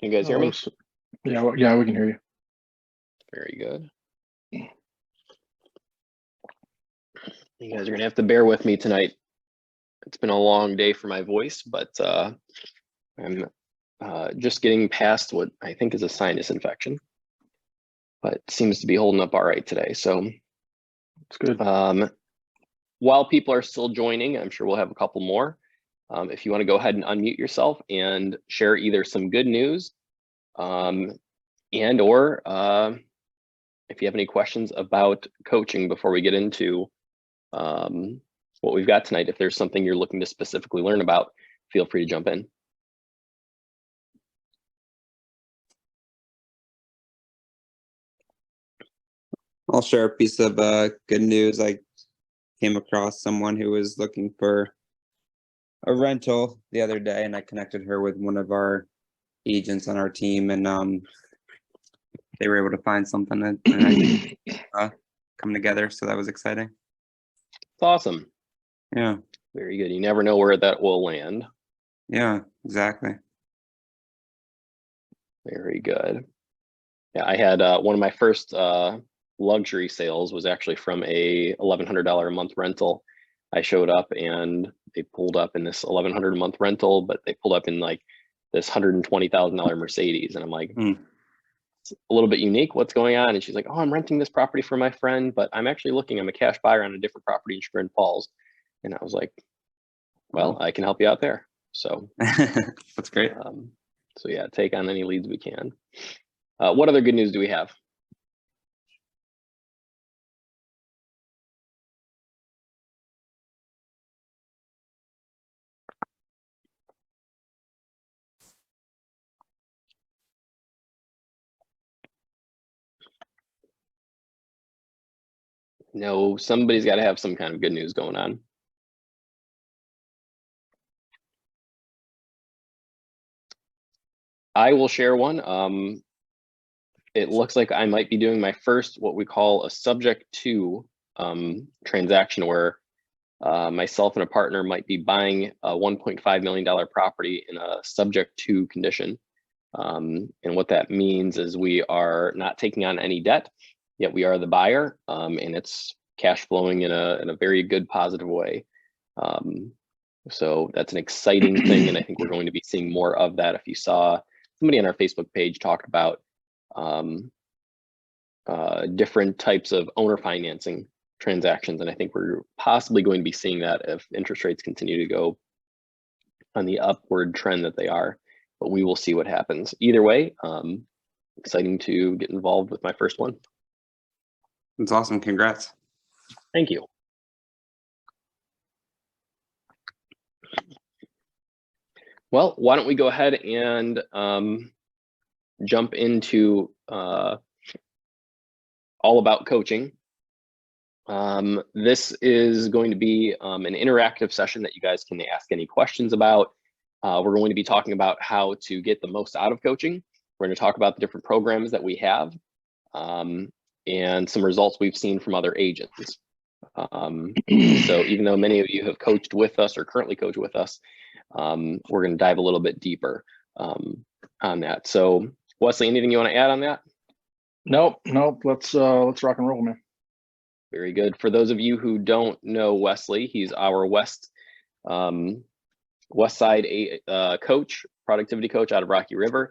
Can you guys hear me? Yeah, we can hear you. Very good. You guys are gonna have to bear with me tonight. It's been a long day for my voice, but I'm just getting past what I think is a sinus infection, but seems to be holding up all right today. So it's good. While people are still joining, I'm sure we'll have a couple more. If you want to go ahead and unmute yourself and share either some good news and or if you have any questions about coaching before we get into what we've got tonight. If there's something you're looking to specifically learn about, feel free to jump in. I'll share a piece of good news. I came across someone who was looking for a rental the other day, and I connected her with one of our agents on our team, and they were able to find something and come together. So that was exciting. It's awesome. Yeah. Very good. You never know where that will land. Yeah, exactly. Very good. Yeah, I had one of my first luxury sales was actually from a $1,100 a month rental. I showed up and they pulled up in this $1,100 a month rental, but they pulled up in like this $120,000 Mercedes, and I'm like, it's a little bit unique. What's going on? And she's like, oh, I'm renting this property for my friend, but I'm actually I'm a cash buyer on a different property in Chagrin Falls. And I was like, well, I can help you out there. So that's great. So yeah, take on any leads we can. What other good news do we have? No, somebody's got to have some kind of good news going on. I will share one. It looks like I might be doing my first, what we call a subject to transaction, where myself and a partner might be buying a $1.5 million property in a subject to condition. And what that means is we are not taking on any debt, yet we are the buyer, and it's cash flowing in a very good, positive way. So that's an exciting thing, and I think we're going to be seeing more of that. If you saw somebody on our Facebook page talk about different types of owner financing transactions, and I think we're possibly going to be seeing that if interest rates continue to go on the upward trend that they are, but we will see what happens. Either way, exciting to get involved with my first one. That's awesome. Congrats. Thank you. Well, why don't we go ahead and jump into all about coaching. This is going to be an interactive session that you guys can ask any questions about. We're going to be talking about how to get the most out of coaching. We're going to talk about the different programs that we have and some results we've seen from other agents. So even though many of you have coached with us or currently coach with us, we're going to dive a little bit deeper on that. So Wesley, anything you want to add on that? Nope. Let's rock and roll, man. Very good. For those of you who don't know Wesley, he's our West Side coach, productivity coach out of Rocky River.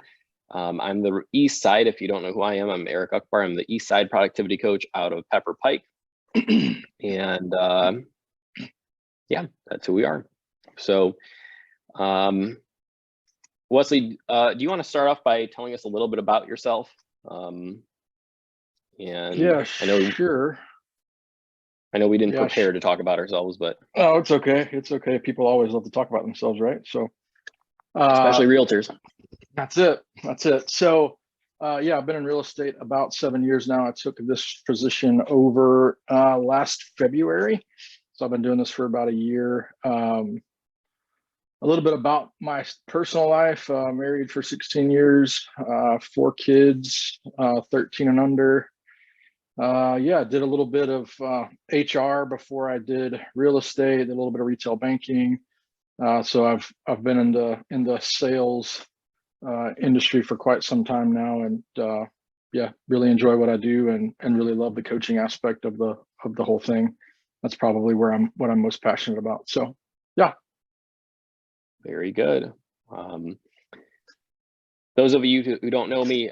I'm the East Side. If you don't know who I am, I'm Eric Akbar. I'm the East Side productivity coach out of Pepper Pike. And yeah, that's who we are. So Wesley, do you want to start off by telling us a little bit about yourself? And yeah, sure. I know we didn't prepare to talk about ourselves, but oh, it's okay. It's okay. People always love to talk about themselves, right? So especially realtors. That's it. So yeah, I've been in real estate about 7 years now. I took this position over last February. So I've been doing this for about a year. A little bit about my personal life. Married for 16 years, 4 kids, 13 and under. Yeah, did a little bit of HR before I did real estate, did a little bit of retail banking. So I've been in the sales industry for quite some time now, and yeah, really enjoy what I do, and really love the coaching aspect of the whole thing. That's probably what I'm most passionate about. So yeah. Very good. Those of you who don't know me,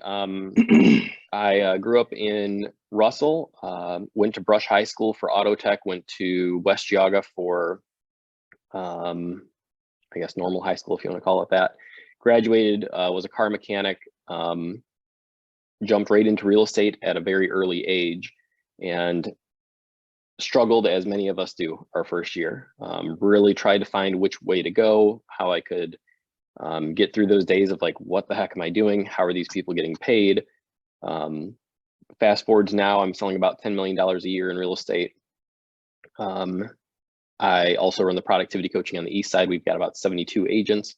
I grew up in Russell, went to Brush High School for auto tech, went to West Geauga for, I guess, normal high school, if you want to call it that. Graduated, was a car mechanic, jumped right into real estate at a very early age, and struggled, as many of us do, our first year. Really tried to find which way to go, how I could get through those days of like, what the heck am I doing? How are these people getting paid? Fast forwards now, I'm selling about $10 million a year in real estate. I also run the productivity coaching on the east side. We've got about 72 agents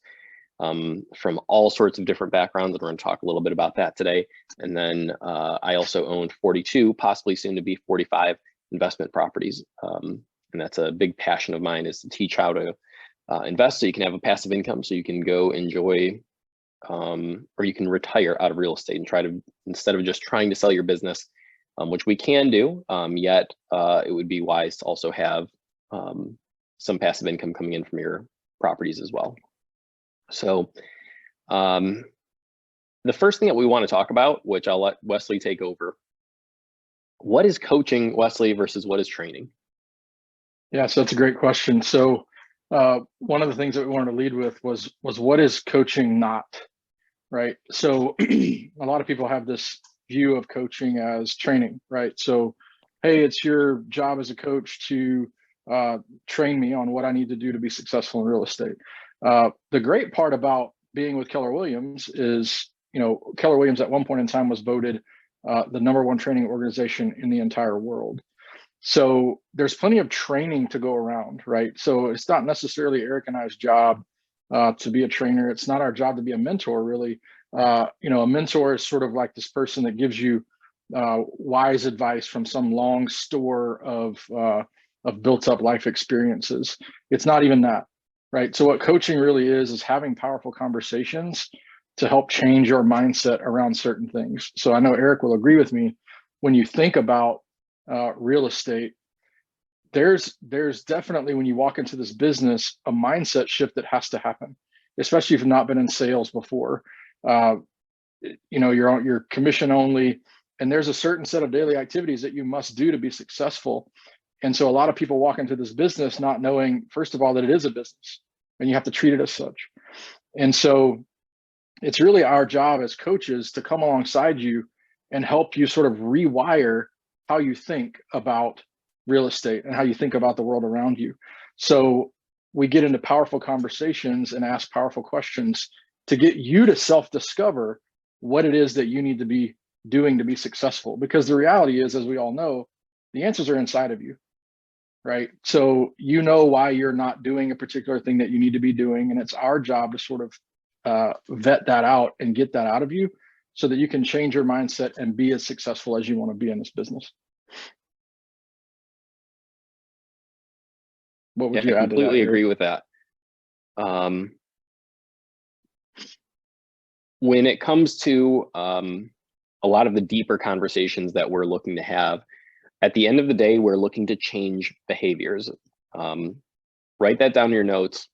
from all sorts of different backgrounds, and we're going to talk a little bit about that today. And then I also own 42, possibly soon to be 45 investment properties. And that's a big passion of mine, is to teach how to invest so you can have a passive income, so you can go enjoy or you can retire out of real estate and try to, instead of just trying to sell your business, which we can do, yet it would be wise to also have some passive income coming in from your properties as well. So the first thing that we want to talk about, which I'll let Wesley take over, what is coaching, Wesley, versus what is training? Yeah, so that's a great question. So one of the things that we wanted to lead with was what is coaching not, right? So a lot of people have this view of coaching as training, right? So, hey, it's your job as a coach to train me on what I need to do to be successful in real estate. The great part about being with Keller Williams is, Keller Williams at one point in time was voted the #1 training organization in the entire world. So there's plenty of training to go around, right? So it's not necessarily Eric and I's job to be a trainer. It's not our job to be a mentor, really. A mentor is sort of like this person that gives you wise advice from some long store of built up life experiences. It's not even that, right? So what coaching really is having powerful conversations to help change your mindset around certain things. So I know Eric will agree with me, when you think about real estate, there's definitely, when you walk into this business, a mindset shift that has to happen, especially if you've not been in sales before. You're commission only, and there's a certain set of daily activities that you must do to be successful. And so a lot of people walk into this business not knowing, first of all, that it is a business and you have to treat it as such. And so it's really our job as coaches to come alongside you and help you sort of rewire how you think about real estate and how you think about the world around you. So we get into powerful conversations and ask powerful questions to get you to self-discover what it is that you need to be doing to be successful. Because the reality is, as we all know, the answers are inside of you, right? So you know why you're not doing a particular thing that you need to be doing. And it's our job to sort of vet that out and get that out of you so that you can change your mindset and be as successful as you want to be in this business. What would you add to that? I completely agree Eric? with that. When it comes to a lot of the deeper conversations that we're looking to have, at the end of the day, we're looking to change behaviors. Write that down in your notes.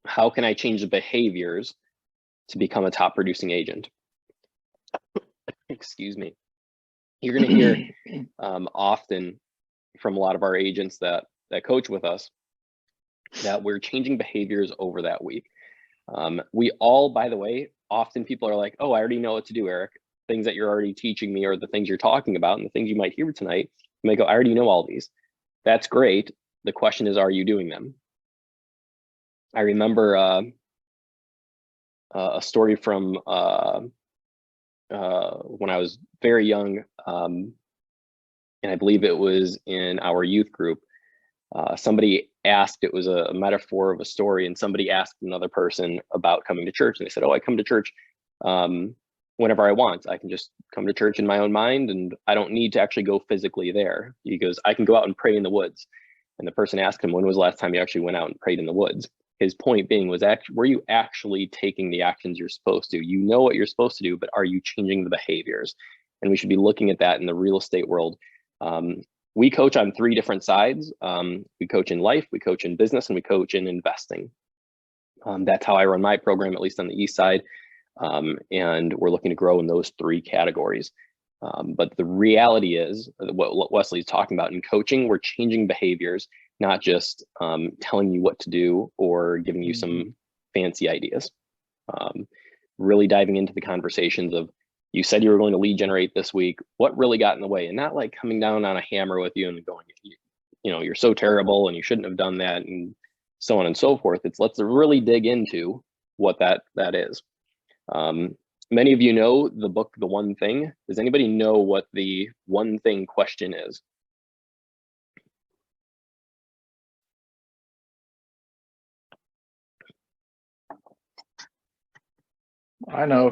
How can I change the behaviors to become a top producing agent? Excuse me. You're going to hear often from a lot of our agents that coach with us that we're changing behaviors over that week. We all, by the way, often people are like, oh, I already know what to do, Eric. Things that you're already teaching me, or the things you're talking about and the things you might hear tonight. You might go, I already know all these. That's great. The question is, are you doing them? I remember a story from when I was very young, and I believe it was in our youth group. Somebody asked, it was a metaphor of a story, and somebody asked another person about coming to church, and they said, oh, I come to church whenever I want. I can just come to church in my own mind, and I don't need to actually go physically there. He goes, I can go out and pray in the woods. And the person asked him, when was the last time you actually went out and prayed in the woods? His point being was, were you actually taking the actions you're supposed to? You know what you're supposed to do, but are you changing the behaviors? And we should be looking at that in the real estate world. We coach on 3 different sides. We coach in life, we coach in business, and we coach in investing. That's how I run my program, at least on the east side. And we're looking to grow in those 3 categories. But the reality is what Wesley's talking about in coaching, we're changing behaviors, not just telling you what to do or giving you some fancy ideas. Really diving into the conversations of, you said you were going to lead generate this week. What really got in the way? And not like coming down on a hammer with you and going, you know, you're so terrible and you shouldn't have done that, and so on and so forth. It's, let's really dig into what that is. Many of you know the book, The One Thing. Does anybody know what the one thing question is? I know.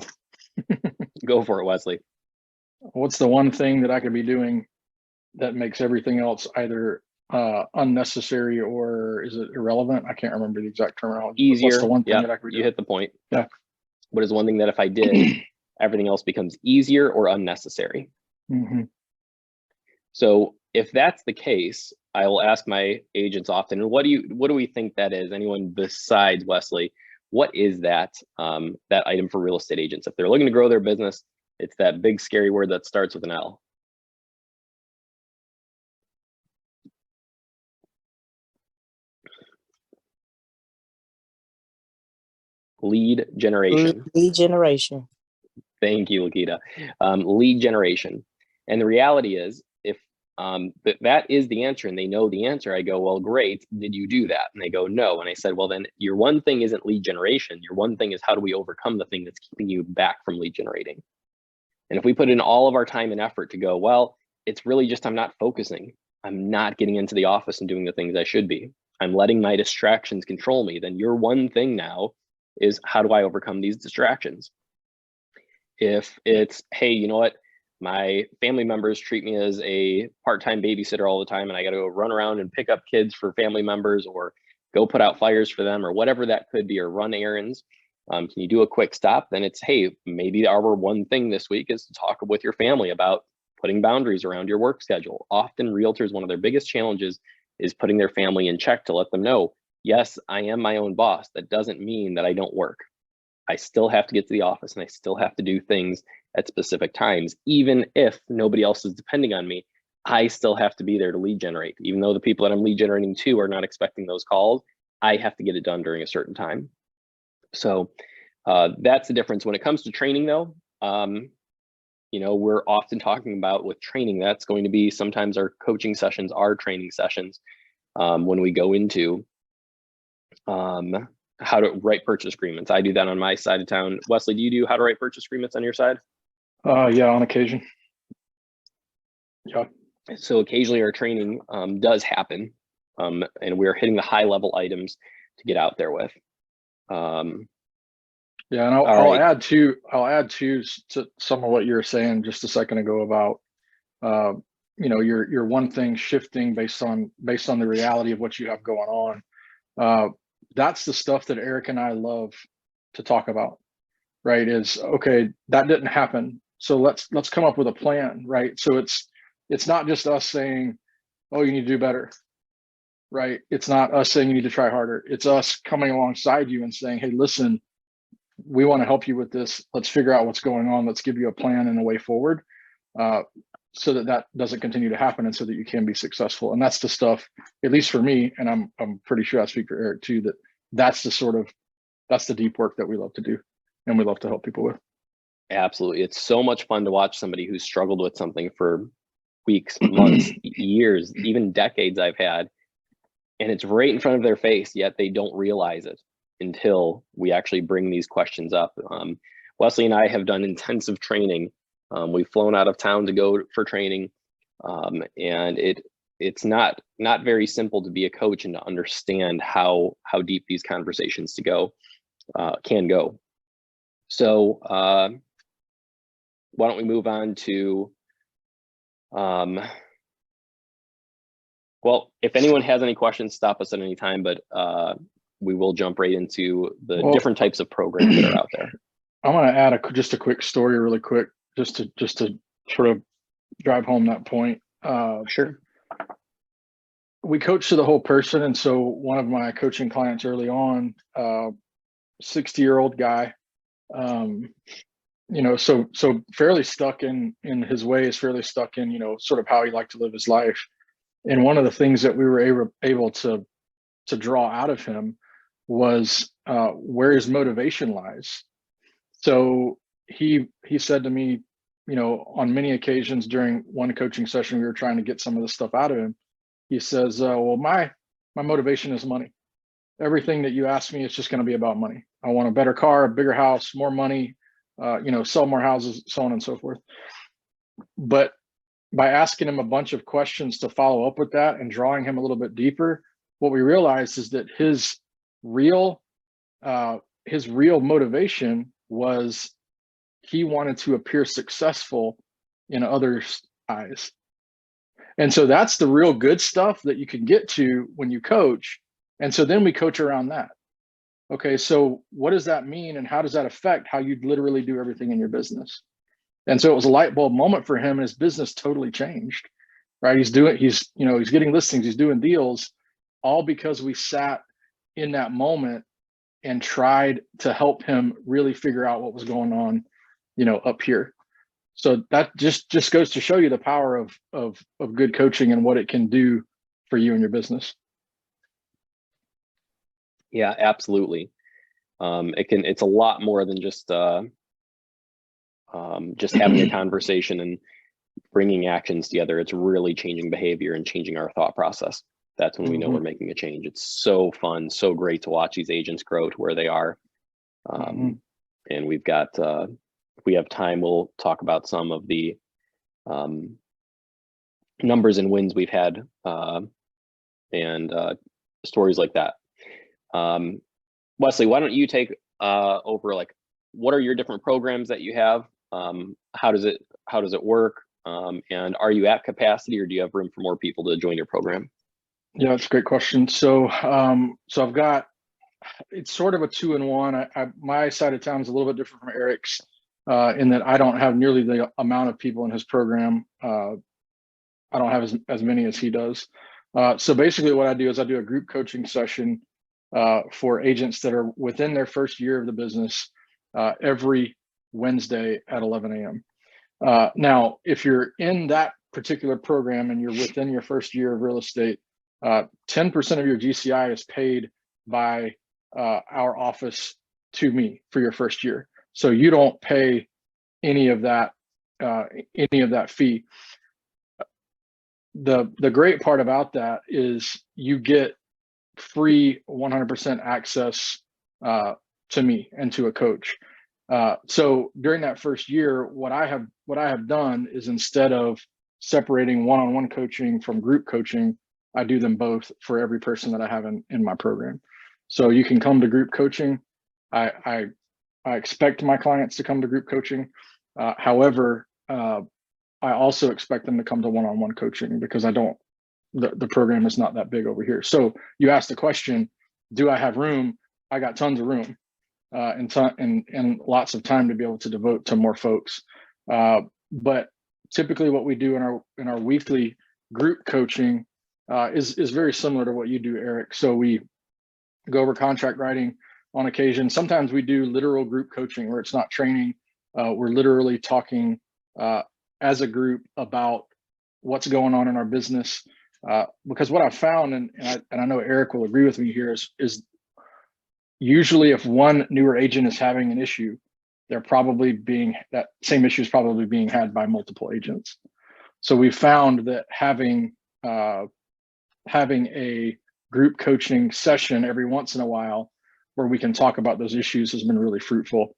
Go for it, Wesley. What's the one thing that I could be doing that makes everything else either unnecessary, or is it irrelevant? I can't remember the exact terminology. Easier. What's the one thing Yeah, that I could be doing? you hit the point. Yeah. What is one thing that if I did, everything else becomes easier or unnecessary? Mm-hmm. So if that's the case, I will ask my agents often, what do we think that is? Anyone besides Wesley? What is that that item for real estate agents? If they're looking to grow their business, it's that big scary word that starts with an L. Lead generation. Lead generation. Thank you, Lakita. Lead generation. And the reality is, if that is the answer and they know the answer, I go, well, great, did you do that? And they go, no. And I said, well, then your one thing isn't lead generation. Your one thing is, how do we overcome the thing that's keeping you back from lead generating? And if we put in all of our time and effort to go, well, it's really just, I'm not focusing. I'm not getting into the office and doing the things I should be. I'm letting my distractions control me. Then your one thing now is, how do I overcome these distractions? If it's, hey, you know what? My family members treat me as a part-time babysitter all the time, and I got to go run around and pick up kids for family members, or go put out fires for them, or whatever that could be, or run errands. Can you do a quick stop? Then it's, hey, maybe our one thing this week is to talk with your family about putting boundaries around your work schedule. Often realtors, one of their biggest challenges is putting their family in check to let them know, yes, I am my own boss. That doesn't mean that I don't work. I still have to get to the office and I still have to do things at specific times. Even if nobody else is depending on me, I still have to be there to lead generate. Even though the people that I'm lead generating to are not expecting those calls, I have to get it done during a certain time. So that's the difference. When it comes to training though, you know, we're often talking about with training, that's going to be, sometimes our coaching sessions are training sessions when we go into how to write purchase agreements. I do that on my side of town. Wesley, do you do how to write purchase agreements on your side? Yeah, on occasion. Yeah. So occasionally our training does happen, and we're hitting the high level items to get out there with. Yeah, and I'll add to some of what you were saying just a second ago about you know, your one thing shifting based on the reality of what you have going on. That's the stuff that Eric and I love to talk about, right? Is, okay, that didn't happen, so let's come up with a plan, right? So it's not just us saying, oh, you need to do better, right? It's not us saying you need to try harder. It's us coming alongside you and saying, hey, listen, we want to help you with this. Let's figure out what's going on. Let's give you a plan and a way forward, so that doesn't continue to happen, and so that you can be successful. And that's the stuff, at least for me, and I'm pretty sure I speak for Eric too, that's the deep work that we love to do and we love to help people with. Absolutely. It's so much fun to watch somebody who's struggled with something for weeks, months, years, even decades I've had, and it's right in front of their face, yet they don't realize it until we actually bring these questions up. Wesley and I have done intensive training. We've flown out of town to go for training, and it's not very simple to be a coach and to understand how deep these conversations can go. So why don't we move on to, well, if anyone has any questions, stop us at any time, but we will jump right into the Well, different types of programs that are out there. I want to add just a quick story really quick, just to sort of drive home that point. Sure. We coach to the whole person. And so one of my coaching clients early on, 60-year-old guy, so fairly stuck in his ways, fairly stuck in, sort of how he liked to live his life. And one of the things that we were able to draw out of him was where his motivation lies. So he said to me, on many occasions during one coaching session, we were trying to get some of the stuff out of him. He says, well, my motivation is money. Everything that you ask me, it's just going to be about money. I want a better car, a bigger house, more money, sell more houses, so on and so forth. But by asking him a bunch of questions to follow up with that and drawing him a little bit deeper, what we realized is that his real motivation was he wanted to appear successful in others' eyes. And so that's the real good stuff that you can get to when you coach. And so then we coach around that. Okay, so what does that mean, and how does that affect how you literally do everything in your business? And so it was a light bulb moment for him, and his business totally changed. Right? He's getting listings, he's doing deals, all because we sat in that moment and tried to help him really figure out what was going on, up here. So that just goes to show you the power of good coaching and what it can do for you and your business. Yeah, absolutely. It's a lot more than just having a conversation and bringing actions together. It's really changing behavior and changing our thought process. That's when we know we're making a change. It's so fun, so great to watch these agents grow to where they are. And we've got, if we have time, we'll talk about some of the numbers and wins we've had and stories like that. Wesley, why don't you take over, like, what are your different programs that you have? How does it work? And are you at capacity, or do you have room for more people to join your program? Yeah, that's a great question. So I've got, it's sort of a 2-in-1. My side of town is a little bit different from Eric's in that I don't have nearly the amount of people in his program. I don't have as many as he does. So basically what I do is I do a group coaching session for agents that are within their first year of the business every Wednesday at 11 a.m. Now, if you're in that particular program and you're within your first year of real estate, 10% of your GCI is paid by our office to me for your first year. So you don't pay any of that fee. The great part about that is you get free 100% access to me and to a coach. So during that first year, what I have done is, instead of separating one-on-one coaching from group coaching, I do them both for every person that I have in my program. So you can come to group coaching. I expect my clients to come to group coaching. However, I also expect them to come to one-on-one coaching, because the program is not that big over here. So you asked the question, do I have room? I got tons of room and lots of time to be able to devote to more folks. But typically what we do in our weekly group coaching is very similar to what you do, Eric. So we go over contract writing on occasion. Sometimes we do literal group coaching where it's not training. We're literally talking as a group about what's going on in our business. Because what I've found, and I know Eric will agree with me here, is usually if one newer agent is having an issue, that same issue is probably being had by multiple agents. So we found that having a group coaching session every once in a while where we can talk about those issues has been really fruitful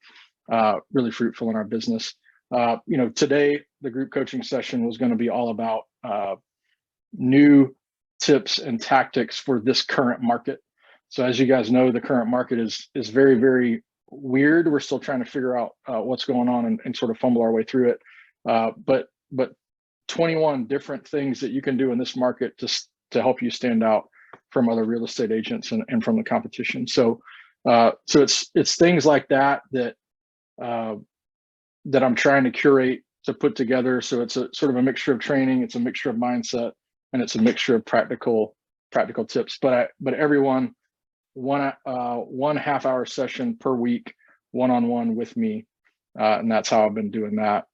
in our business. Today the group coaching session was going to be all about new tips and tactics for this current market. So as you guys know, the current market is very, very weird. We're still trying to figure out what's going on and sort of fumble our way through it. But 21 different things that you can do in this market to help you stand out from other real estate agents and from the competition. So it's things like that that I'm trying to curate to put together. So it's a sort of a mixture of training, it's a mixture of mindset, and it's a mixture of practical tips. But everyone, one half-hour session per week, one-on-one with me, and that's how I've been doing that.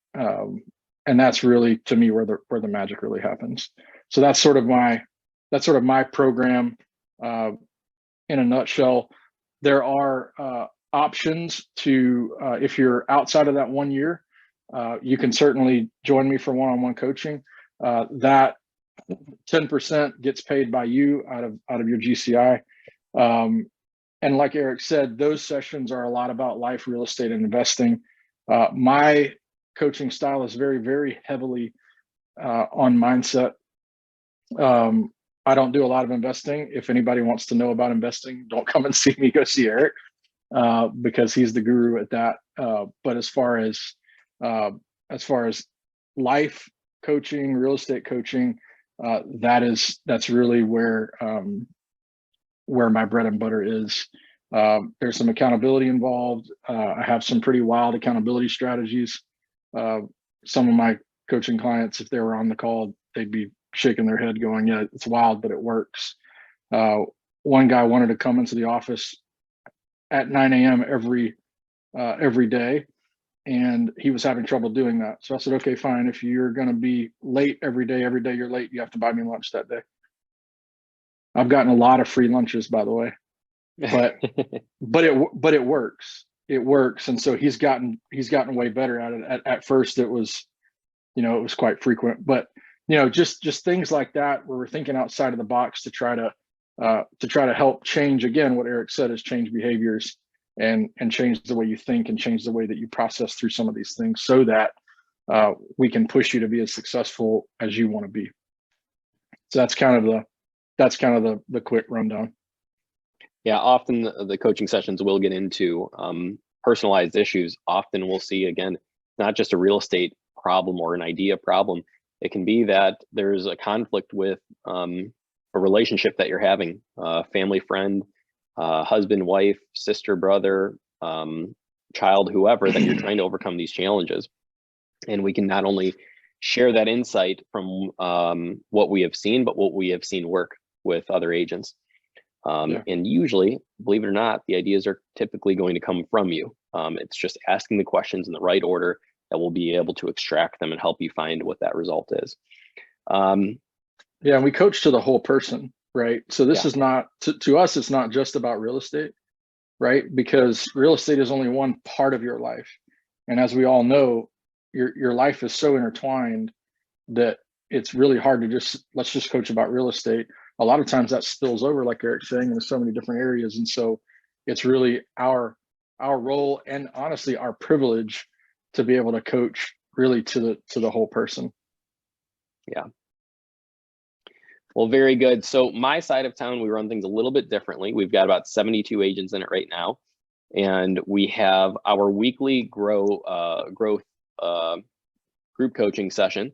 And that's really, to me, where the magic really happens. So that's sort of my program in a nutshell. There are options to, if you're outside of that 1 year, you can certainly join me for one-on-one coaching. That 10% gets paid by you out of your GCI. And like Eric said, those sessions are a lot about life, real estate, and investing. My coaching style is very, very heavily on mindset. I don't do a lot of investing. If anybody wants to know about investing, don't come and see me, go see Eric, because he's the guru at that. But as far as life coaching, real estate coaching, that's really where my bread and butter is. There's some accountability involved. I have some pretty wild accountability strategies. Some of my coaching clients, if they were on the call, they'd be shaking their head going, yeah, it's wild, but it works. One guy wanted to come into the office at 9 a.m. every day, and he was having trouble doing that. So I said, okay, fine. If you're going to be late every day you're late, you have to buy me lunch that day. I've gotten a lot of free lunches, by the way, but it works. It works. And so he's gotten way better at it. At first it was quite frequent, but just things like that where we're thinking outside of the box to try to help change, again, what Eric said, is change behaviors and change the way you think and change the way that you process through some of these things, so that we can push you to be as successful as you want to be. So that's kind of the quick rundown. Yeah, often the coaching sessions will get into personalized issues. Often we'll see, again, not just a real estate problem or an idea problem. It can be that there's a conflict with a relationship that you're having, family, friend, husband, wife, sister, brother, child, whoever, that you're trying to overcome these challenges. And we can not only share that insight from what we have seen, but what we have seen work with other agents. And usually, believe it or not, the ideas are typically going to come from you. It's just asking the questions in the right order that will be able to extract them and help you find what that result is. Yeah, and we coach to the whole person, right? So this is not, to us, it's not just about real estate, right? Because real estate is only one part of your life. And as we all know, your life is so intertwined that it's really hard to let's just coach about real estate. A lot of times that spills over, like Eric's saying, in so many different areas. And so it's really our role, and honestly our privilege, to be able to coach really to the whole person. Yeah. Well, very good. So my side of town, we run things a little bit differently. We've got about 72 agents in it right now. And we have our weekly growth group coaching session.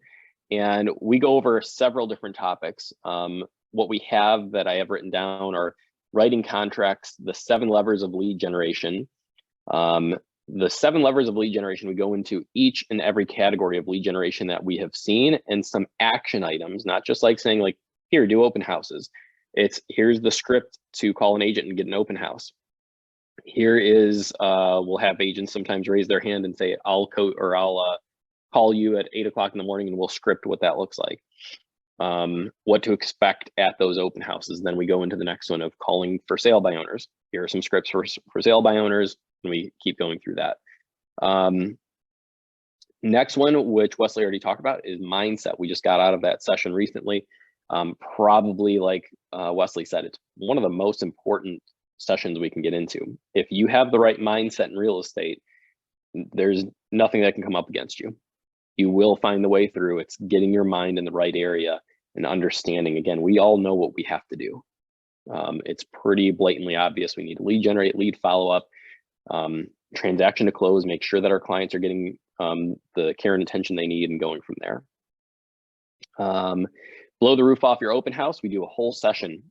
And we go over several different topics. What we have that I have written down are writing contracts, the 7 levers of lead generation. The 7 levers of lead generation, we go into each and every category of lead generation that we have seen, and some action items, not just like saying like, here, do open houses. It's here's the script to call an agent and get an open house. Here is, we'll have agents sometimes raise their hand and say, I'll call you at 8 o'clock in the morning and we'll script what that looks like. What to expect at those open houses. Then we go into the next one of calling for sale by owners. Here are some scripts for sale by owners, and we keep going through that. Next one, which Wesley already talked about, is mindset. We just got out of that session recently. Probably, like Wesley said, it's one of the most important sessions we can get into. If you have the right mindset in real estate, there's nothing that can come up against you. You will find the way through. It's getting your mind in the right area and understanding. Again, we all know what we have to do. It's pretty blatantly obvious. We need to lead generate, lead follow-up, transaction to close, make sure that our clients are getting the care and attention they need, and going from there. blow the roof off your open house, we do a whole session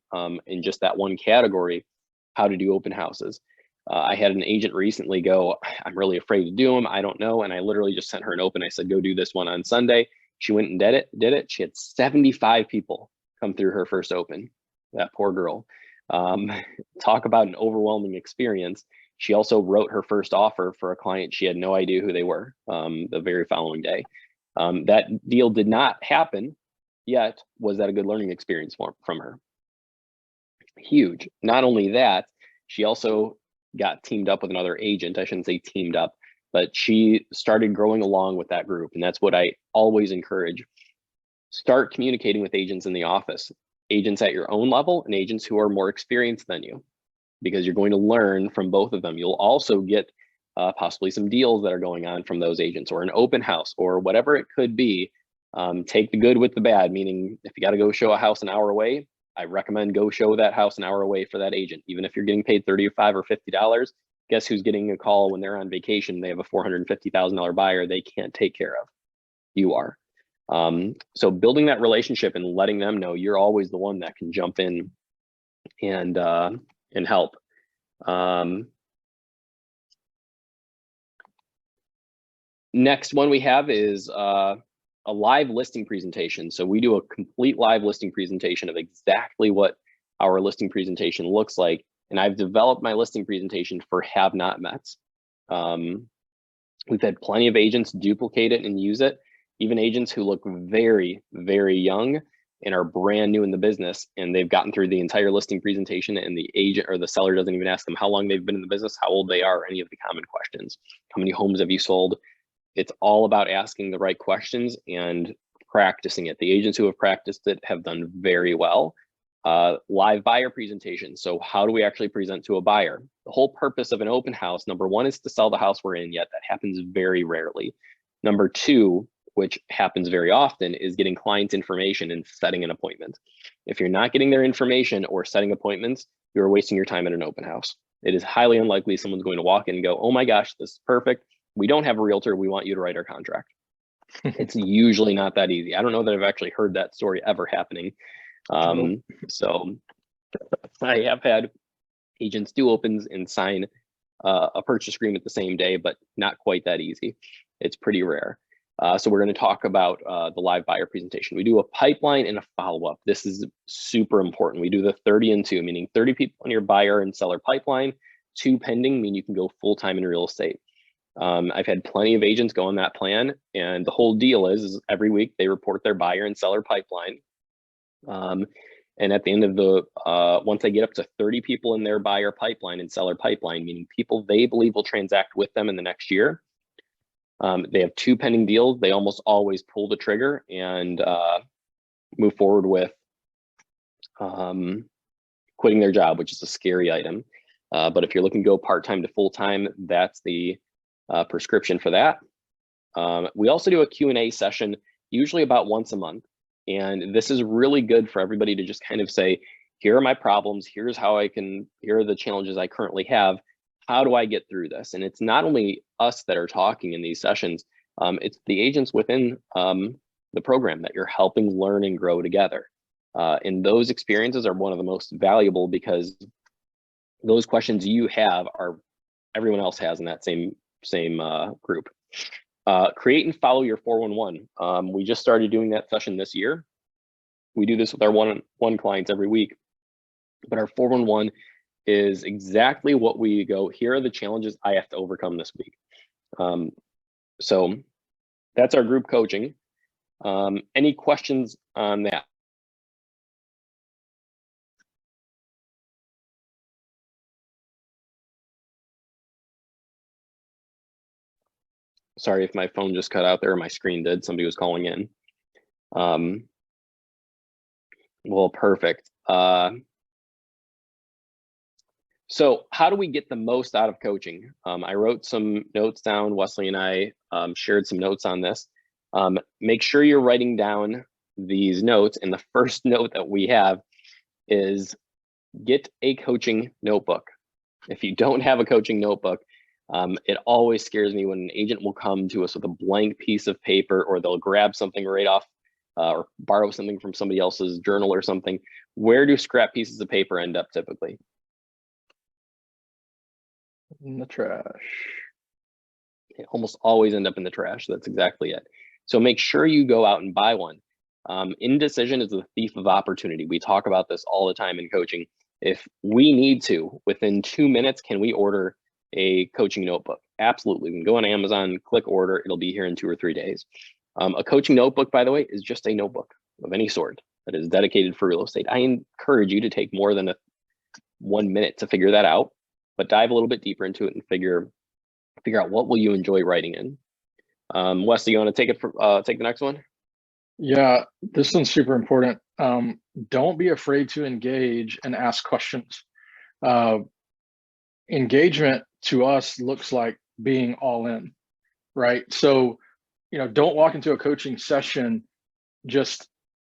in just that one category, how to do open houses. I had an agent recently go, I'm really afraid to do them. I don't know. And I literally just sent her an open. I said, go do this one on Sunday. She went and did it. She had 75 people come through her first open. That poor girl. Talk about an overwhelming experience. She also wrote her first offer for a client. She had no idea who they were the very following day. That deal did not happen yet. Was that a good learning experience from her? Huge. Not only that, she also got teamed up with another agent. I shouldn't say teamed up, but she started growing along with that group. And that's what I always encourage. Start communicating with agents in the office, agents at your own level and agents who are more experienced than you, because you're going to learn from both of them. You'll also get possibly some deals that are going on from those agents, or an open house, or whatever it could be. Take the good with the bad, meaning if you got to go show a house an hour away, I recommend go show that house an hour away for that agent. Even if you're getting paid $35 or $50, guess who's getting a call when they're on vacation? They have a $450,000 buyer they can't take care of. You are. So building that relationship and letting them know you're always the one that can jump in and help. Next one we have is a live listing presentation. So we do a complete live listing presentation of exactly what our listing presentation looks like. And I've developed my listing presentation for have not mets. We've had plenty of agents duplicate it and use it, even agents who look very, very young and are brand new in the business, and they've gotten through the entire listing presentation and the agent or the seller doesn't even ask them how long they've been in the business, how old they are, or any of the common questions. How many homes have you sold? It's all about asking the right questions and practicing it. The agents who have practiced it have done very well. Live buyer presentation. So how do we actually present to a buyer? The whole purpose of an open house, number one, is to sell the house we're in, yet that happens very rarely. Number two, which happens very often, is getting clients' information and setting an appointment. If you're not getting their information or setting appointments, you're wasting your time at an open house. It is highly unlikely someone's going to walk in and go, oh my gosh, this is perfect. We don't have a realtor. We want you to write our contract. It's usually not that easy. I don't know that I've actually heard that story ever happening. So I have had agents do opens and sign a purchase agreement the same day, but not quite that easy. It's pretty rare. So we're going to talk about the live buyer presentation. We do a pipeline and a follow-up. This is super important. We do the 30 and 2, meaning 30 people in your buyer and seller pipeline, 2 pending, meaning you can go full-time in real estate. I've had plenty of agents go on that plan, and the whole deal is every week they report their buyer and seller pipeline. And at the end of the, once they get up to 30 people in their buyer pipeline and seller pipeline, meaning people they believe will transact with them in the next year, they have 2 pending deals. They almost always pull the trigger and move forward with quitting their job, which is a scary item. But if you're looking to go part-time to full-time, that's the prescription for that. We also do a Q&A session, usually about once a month. And this is really good for everybody to just kind of say, here are my problems, here's how here are the challenges I currently have. How do I get through this? And it's not only us that are talking in these sessions, it's the agents within the program that you're helping learn and grow together. And those experiences are one of the most valuable, because those questions you have are everyone else has in that same group. Create and follow your 411. We just started doing that session this year. We do this with our one-on-one clients every week, but our 411 is exactly what we go, here are the challenges I have to overcome this week. So that's our group coaching. Any questions on that? Sorry if my phone just cut out there, or my screen did. Somebody was calling in. Well, perfect. So how do we get the most out of coaching? I wrote some notes down. Wesley and I shared some notes on this. Make sure you're writing down these notes. And the first note that we have is get a coaching notebook. If you don't have a coaching notebook, it always scares me when an agent will come to us with a blank piece of paper, or they'll grab something right off or borrow something from somebody else's journal or something, where do scrap pieces of paper end up typically? In the trash. They almost always end up in the trash. That's exactly it. So make sure you go out and buy one. Indecision is the thief of opportunity. We talk about this all the time in coaching. If we need to, within 2 minutes, can we order a coaching notebook? Absolutely. We can go on Amazon, click order. It'll be here in 2 or 3 days. A coaching notebook, by the way, is just a notebook of any sort that is dedicated for real estate. I encourage you to take more than 1 minute to figure that out, but dive a little bit deeper into it and figure out what will you enjoy writing in. Wesley, you want to take the next one? Yeah, this one's super important. Don't be afraid to engage and ask questions. Engagement to us looks like being all in, right? So, don't walk into a coaching session just,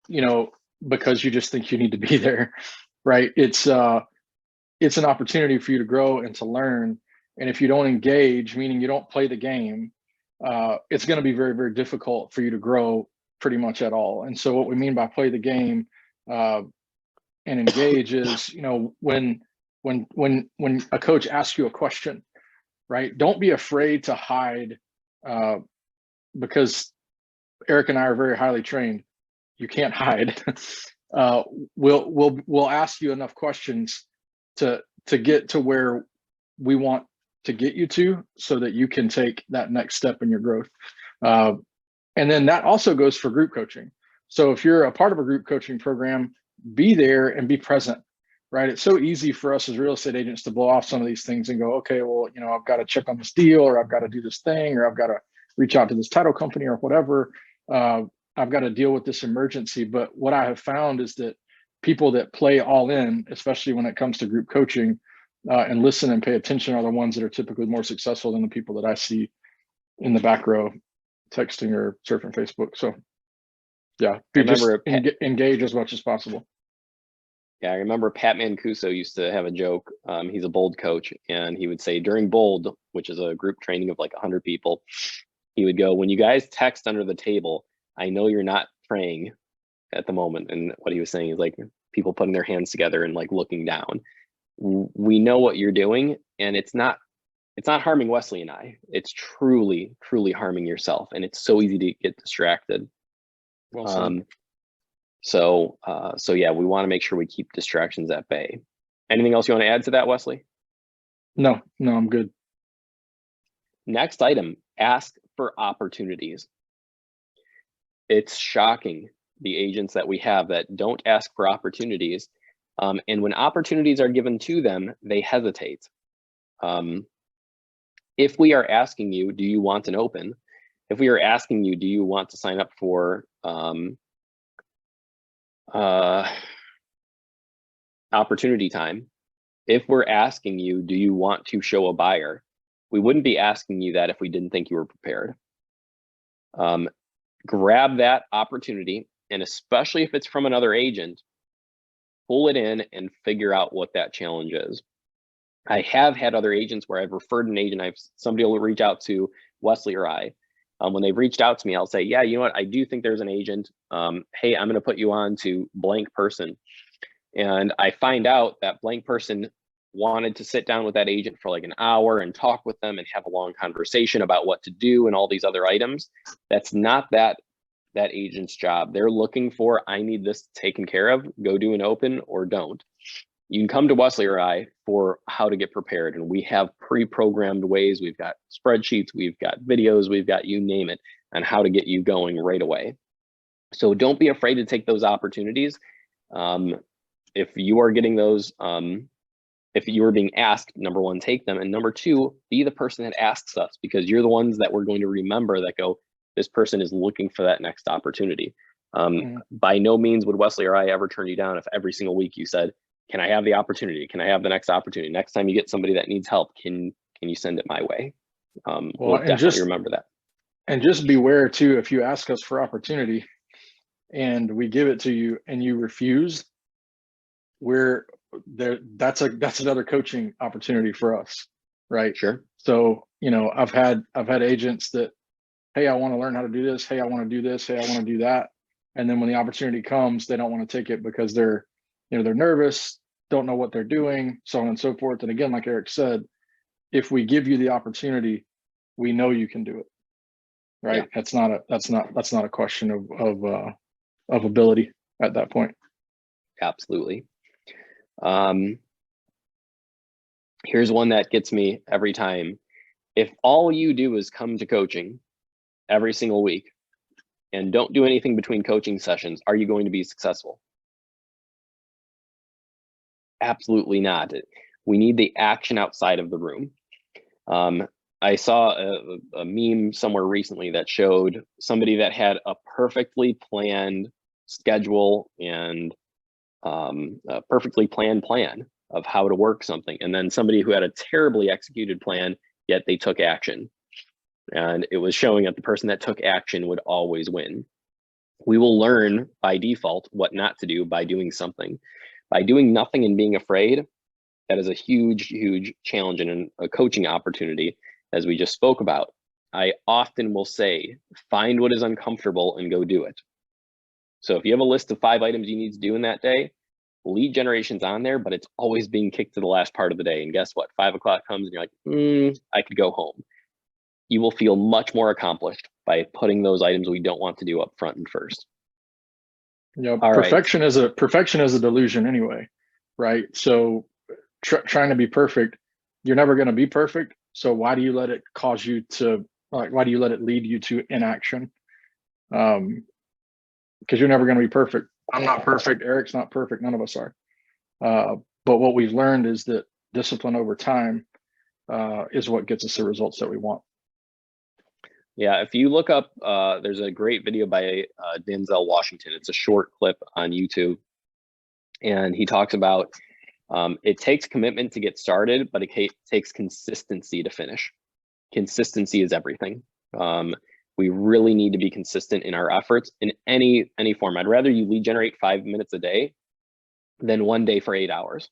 because you just think you need to be there, right? It's an opportunity for you to grow and to learn. And if you don't engage, meaning you don't play the game, it's going to be very, very difficult for you to grow pretty much at all. And so what we mean by play the game and engage is, when a coach asks you a question, right? Don't be afraid to hide, because Eric and I are very highly trained. You can't hide. We'll ask you enough questions to get to where we want to get you to, so that you can take that next step in your growth. And then that also goes for group coaching. So if you're a part of a group coaching program, be there and be present, right? It's so easy for us as real estate agents to blow off some of these things and go, okay, well, I've got to check on this deal, or I've got to do this thing, or I've got to reach out to this title company or whatever. I've got to deal with this emergency. But what I have found is that people that play all in, especially when it comes to group coaching, and listen and pay attention, are the ones that are typically more successful than the people that I see in the back row texting or surfing Facebook. So yeah, engage as much as possible. Yeah, I remember Pat Mancuso used to have a joke. He's a bold coach, and he would say during bold, which is a group training of like 100 people, he would go, when you guys text under the table, I know you're not praying at the moment. And what he was saying is like people putting their hands together and like looking down. We know what you're doing, and it's not harming Wesley and I. It's truly harming yourself, and it's so easy to get distracted. Well said. So yeah, we want to make sure we keep distractions at bay. Anything else you want to add to that, Wesley? No, I'm good. Next item, ask for opportunities. It's shocking, the agents that we have that don't ask for opportunities. And when opportunities are given to them, they hesitate. If we are asking you, do you want an open? If we are asking you, do you want to sign up for opportunity time? If we're asking you, do you want to show a buyer? We wouldn't be asking you that if we didn't think you were prepared. Grab that opportunity, and especially if it's from another agent, pull it in and figure out what that challenge is. I have had other agents where I've referred an agent, somebody will reach out to Wesley or I. When they've reached out to me, I'll say, yeah, you know what, I do think there's an agent. Hey, I'm going to put you on to blank person. And I find out that blank person wanted to sit down with that agent for like an hour and talk with them and have a long conversation about what to do and all these other items. That's not that agent's job. They're looking for, I need this taken care of, go do an open or don't. You can come to Wesley or I for how to get prepared, and we have pre-programmed ways. We've got spreadsheets, we've got videos, we've got you name it, on how to get you going right away. So don't be afraid to take those opportunities. If you are getting those, if you are being asked, number one, take them, and number two, be the person that asks us, because you're the ones that we're going to remember that go, this person is looking for that next opportunity. By no means would Wesley or I ever turn you down if every single week you said, can I have the opportunity? Can I have the next opportunity? Next time you get somebody that needs help, can you send it my way? We'll definitely remember that. And just beware too, if you ask us for opportunity and we give it to you and you refuse, that's another coaching opportunity for us, right? Sure. So, I've had agents that, hey, I want to learn how to do this. Hey, I want to do this. Hey, I want to do that. And then when the opportunity comes, they don't want to take it because they're nervous, don't know what they're doing, so on and so forth. And again, like Eric said, if we give you the opportunity, we know you can do it. Right. Yeah. That's not a question of ability at that point. Absolutely. Here's one that gets me every time. If all you do is come to coaching every single week and don't do anything between coaching sessions, are you going to be successful? Absolutely not. We need the action outside of the room. I saw a meme somewhere recently that showed somebody that had a perfectly planned schedule and a perfectly planned plan of how to work something, and then somebody who had a terribly executed plan, yet they took action. And it was showing that the person that took action would always win. We will learn by default what not to do by doing something. By doing nothing and being afraid, that is a huge, huge challenge and a coaching opportunity, as we just spoke about. I often will say, find what is uncomfortable and go do it. So if you have a list of 5 items you need to do in that day, lead generation's on there, but it's always being kicked to the last part of the day. And guess what? 5 o'clock comes and you're like, I could go home. You will feel much more accomplished by putting those items we don't want to do up front and first. Yeah, perfection is a delusion anyway, right? So trying to be perfect, you're never going to be perfect. So why do you let it cause you to, like, why do you let it lead you to inaction? Because you're never going to be perfect. I'm not perfect. Eric's not perfect. None of us are. But what we've learned is that discipline over time is what gets us the results that we want. Yeah, if you look up, there's a great video by Denzel Washington. It's a short clip on YouTube. And he talks about it takes commitment to get started, but it takes consistency to finish. Consistency is everything. We really need to be consistent in our efforts in any form. I'd rather you lead generate 5 minutes a day than one day for 8 hours.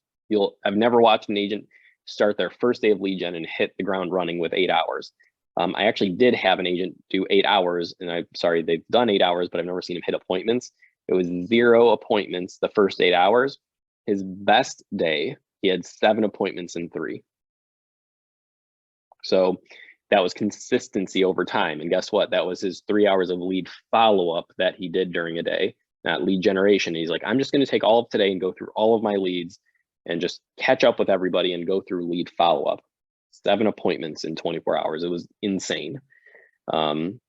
I've never watched an agent start their first day of lead gen and hit the ground running with 8 hours. I actually did have an agent do 8 hours, and I'm sorry, they've done 8 hours, but I've never seen him hit appointments. It was 0 appointments the first 8 hours. His best day, he had 7 appointments in 3. So that was consistency over time. And guess what? That was his 3 hours of lead follow-up that he did during a day, not lead generation. He's like, I'm just going to take all of today and go through all of my leads and just catch up with everybody and go through lead follow-up. 7 appointments in 24 hours. It was insane. But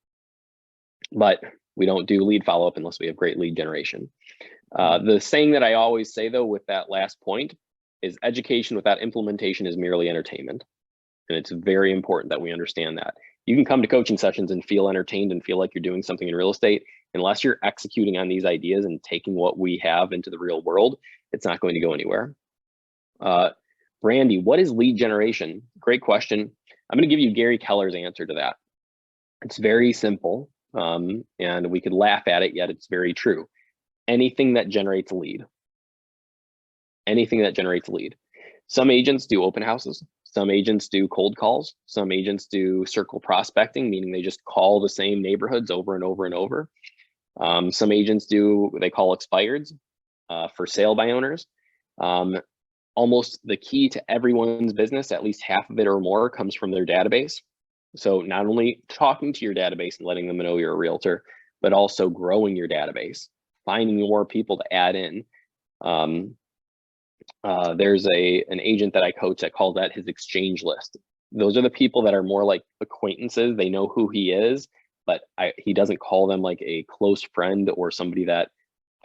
we don't do lead follow-up unless we have great lead generation. The saying that I always say, though, with that last point is education without implementation is merely entertainment. And it's very important that we understand that. You can come to coaching sessions and feel entertained and feel like you're doing something in real estate. Unless you're executing on these ideas and taking what we have into the real world, it's not going to go anywhere. Brandy, what is lead generation? Great question. I'm going to give you Gary Keller's answer to that. It's very simple, and we could laugh at it, yet it's very true. Anything that generates a lead. Anything that generates a lead. Some agents do open houses. Some agents do cold calls. Some agents do circle prospecting, meaning they just call the same neighborhoods over and over and over. Some agents do what they call expireds, for sale by owners. Almost the key to everyone's business, at least half of it or more, comes from their database. So not only talking to your database and letting them know you're a realtor, but also growing your database, finding more people to add in. There's an agent that I coach that calls that his exchange list. Those are the people that are more like acquaintances. They know who he is, but he doesn't call them like a close friend or somebody that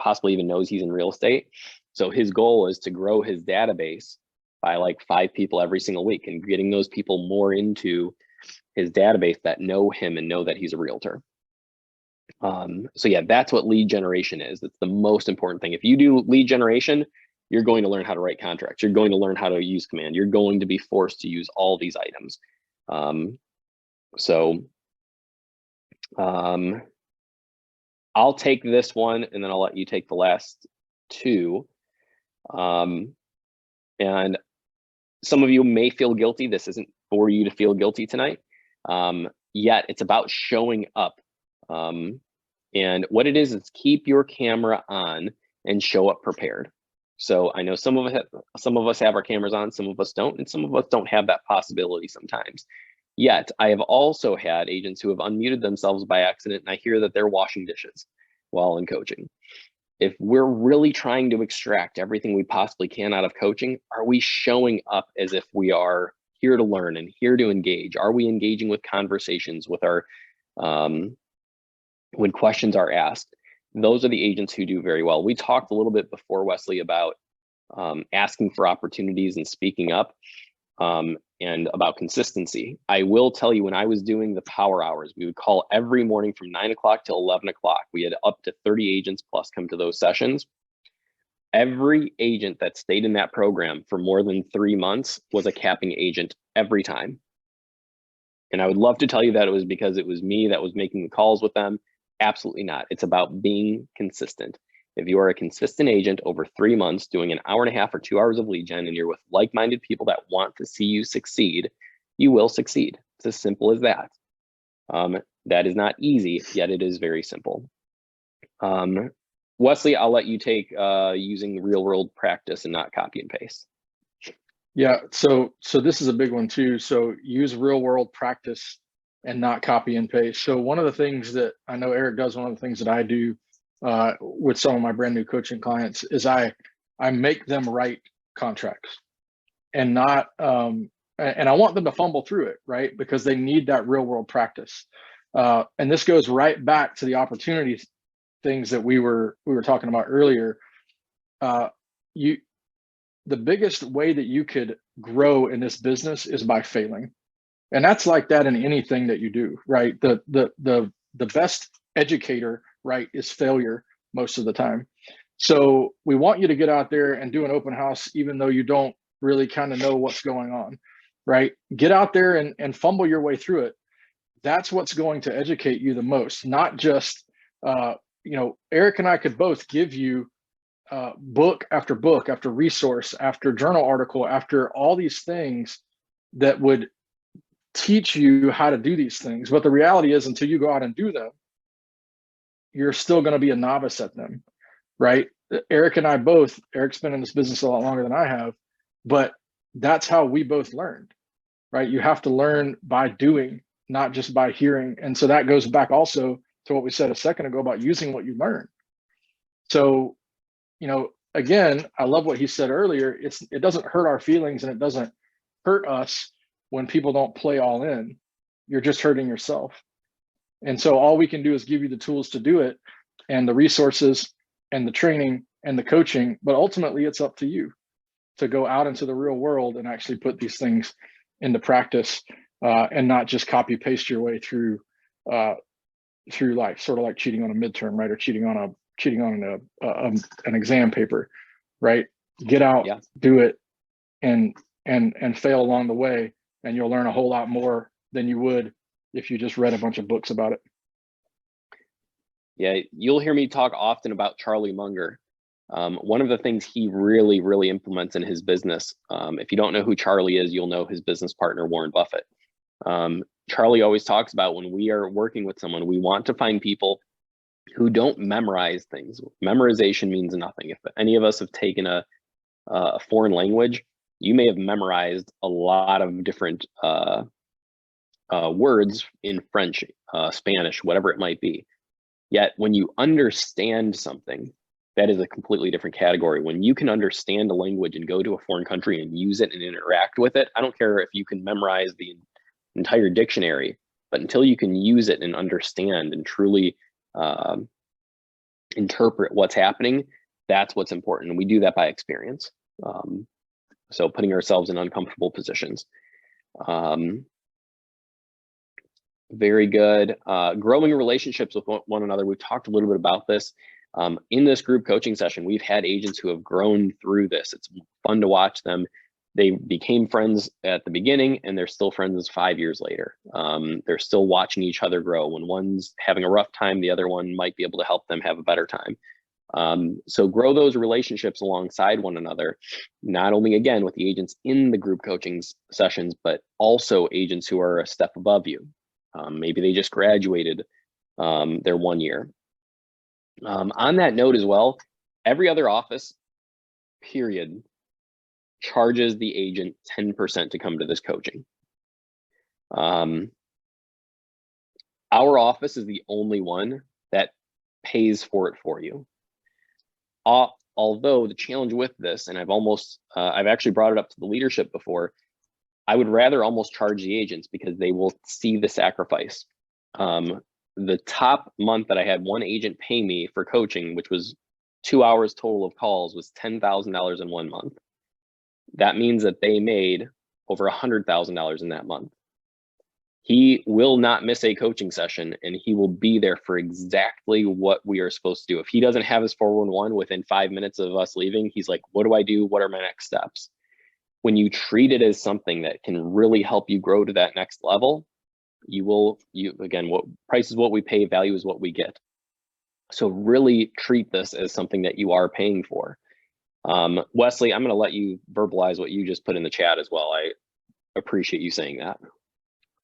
possibly even knows he's in real estate. So his goal is to grow his database by like 5 people every single week and getting those people more into his database that know him and know that he's a realtor. So yeah, that's what lead generation is. It's the most important thing. If you do lead generation, you're going to learn how to write contracts. You're going to learn how to use command. You're going to be forced to use all these items. I'll take this one and then I'll let you take the last 2. And some of you may feel guilty. This isn't for you to feel guilty tonight. Yet it's about showing up. And what it is keep your camera on and show up prepared. So I know some of us have our cameras on, some of us don't, and some of us don't have that possibility sometimes. Yet I have also had agents who have unmuted themselves by accident, and I hear that they're washing dishes while in coaching. If we're really trying to extract everything we possibly can out of coaching, are we showing up as if we are here to learn and here to engage? Are we engaging with conversations with our, when questions are asked? Those are the agents who do very well. We talked a little bit before, Wesley, about asking for opportunities and speaking up, and about consistency. I will tell you, when I was doing the power hours, we would call every morning from 9 o'clock till 11 o'clock. We had up to 30 agents plus come to those sessions. Every agent that stayed in that program for more than 3 months was a capping agent every time. And I would love to tell you that it was because it was me that was making the calls with them. Absolutely not. It's about being consistent. If you are a consistent agent over 3 months doing an hour and a half or 2 hours of lead gen, and you're with like-minded people that want to see you succeed, you will succeed. It's as simple as that. That is not easy, yet it is very simple. Wesley, I'll let you take using real world practice and not copy and paste. Yeah, so this is a big one too. So use real world practice and not copy and paste. So one of the things that I know Eric does, one of the things that I do with some of my brand new coaching clients is I make them write contracts and not, and I want them to fumble through it, right? Because they need that real world practice. And this goes right back to the opportunities things that we were talking about earlier. The biggest way that you could grow in this business is by failing. And that's like that in anything that you do, right? The best educator, right, is failure most of the time. So we want you to get out there and do an open house, even though you don't really kind of know what's going on, right? Get out there and fumble your way through it. That's what's going to educate you the most, not just, Eric and I could both give you book after resource, after journal article, after all these things that would teach you how to do these things. But the reality is, until you go out and do them, you're still going to be a novice at them, right? Eric and I both, Eric's been in this business a lot longer than I have, but that's how we both learned, right? You have to learn by doing, not just by hearing. And so that goes back also to what we said a second ago about using what you learn. So, again, I love what he said earlier. It doesn't hurt our feelings and it doesn't hurt us when people don't play all in. You're just hurting yourself. And so all we can do is give you the tools to do it and the resources and the training and the coaching, but ultimately it's up to you to go out into the real world and actually put these things into practice and not just copy paste your way through life, sort of like cheating on a midterm, right? Or cheating on an exam paper, right? Get out, yeah. Do it, and fail along the way, and you'll learn a whole lot more than you would if you just read a bunch of books about it. Yeah, you'll hear me talk often about Charlie Munger. One of the things he really, really implements in his business, if you don't know who Charlie is, you'll know his business partner, Warren Buffett. Charlie always talks about when we are working with someone, we want to find people who don't memorize things. Memorization means nothing. If any of us have taken a foreign language, you may have memorized a lot of different words in French, Spanish, whatever it might be. Yet when you understand something, that is a completely different category. When you can understand a language and go to a foreign country and use it and interact with it, I don't care if you can memorize the entire dictionary, but until you can use it and understand and truly interpret what's happening, that's what's important. And we do that by experience. So putting ourselves in uncomfortable positions. Very good. Growing relationships with one another. We've talked a little bit about this. In this group coaching session, we've had agents who have grown through this. It's fun to watch them. They became friends at the beginning and they're still friends 5 years later. They're still watching each other grow. When one's having a rough time, the other one might be able to help them have a better time. So grow those relationships alongside one another, not only again with the agents in the group coaching sessions, but also agents who are a step above you. Maybe they just graduated their 1 year. On that note as well, every other office, period, charges the agent 10% to come to this coaching. Our office is the only one that pays for it for you. Although the challenge with this, and I've actually brought it up to the leadership before, I would rather almost charge the agents because they will see the sacrifice. The top month that I had one agent pay me for coaching, which was 2 hours total of calls, was $10,000 in 1 month. That means that they made over $100,000 in that month. He will not miss a coaching session, and he will be there for exactly what we are supposed to do. If he doesn't have his 411 within 5 minutes of us leaving, he's like, what do I do? What are my next steps? When you treat it as something that can really help you grow to that next level, again, what price is what we pay, value is what we get. So really treat this as something that you are paying for. Wesley, I'm going to let you verbalize what you just put in the chat as well. I appreciate you saying that.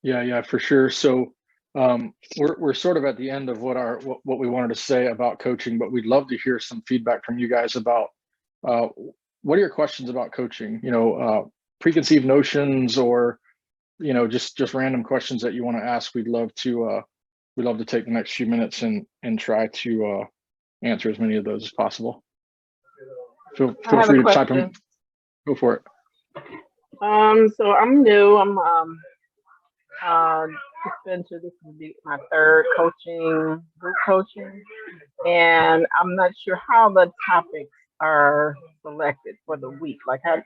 Yeah, for sure. So we're sort of at the end of what we wanted to say about coaching, but we'd love to hear some feedback from you guys about what are your questions about coaching? Preconceived notions, or just random questions that you want to ask. We'd love to take the next few minutes and try to answer as many of those as possible. Feel free to type them. Go for it. So I'm new. I'm Spencer. This will be my third group coaching, and I'm not sure how the topics are selected for the week. Like how,